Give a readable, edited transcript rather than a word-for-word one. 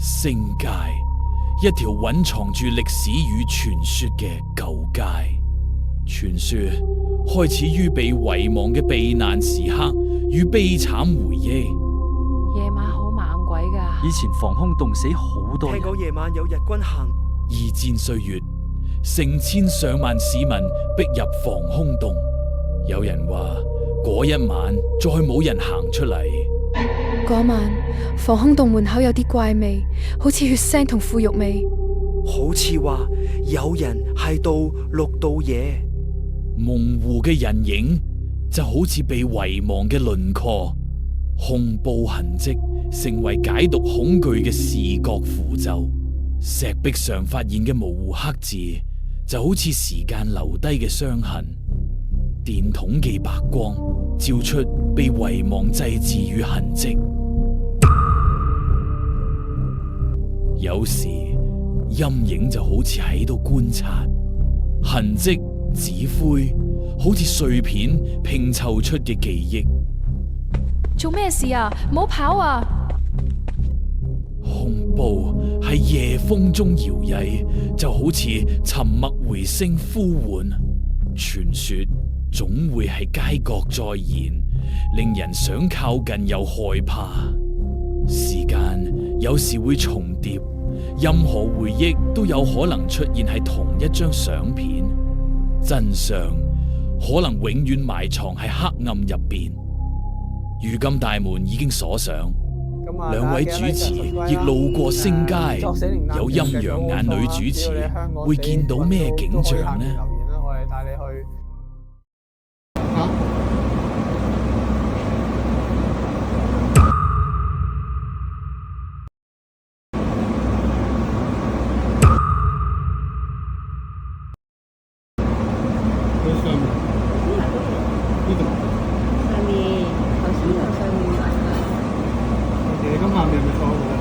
星街，一條蘊藏住歷史與傳說嘅舊街。傳說開始於被遺忘嘅避難時刻與悲慘回憶。夜晚好猛鬼㗎，以前防空洞死好多人。聽講夜晚有日軍行。二戰歲月，成千上萬市民逼入防空洞。有人話嗰一晚再冇人行出嚟。嗰晚防空洞門口有啲怪味，好似血腥同腐肉味。好似話有人係到錄到嘢。模糊嘅人影就好似被遺忘嘅輪廓，恐怖痕跡成為解讀恐懼嘅視覺符咒。石壁上發現嘅模糊黑字就好似時間留低嘅傷痕。電筒嘅白光照出被遺忘祭祀與痕跡。有時陰影就好似喺度觀察，痕跡指灰好似碎片拼湊出嘅記憶。做咩事啊？唔好跑啊！恐怖喺夜風中搖曳，就好似沉默回聲呼喚。傳說總會喺街角再現，令人想靠近又害怕。時間有時會重疊，任何回憶都有可能出現喺同一張相片。真相可能永遠埋藏喺黑暗入邊。如今大門已經鎖上，兩位主持亦路過星街，有陰陽眼女主持會見到咩景象呢？我哋帶你去。上面頭先有上面。今晚你有冇坐過？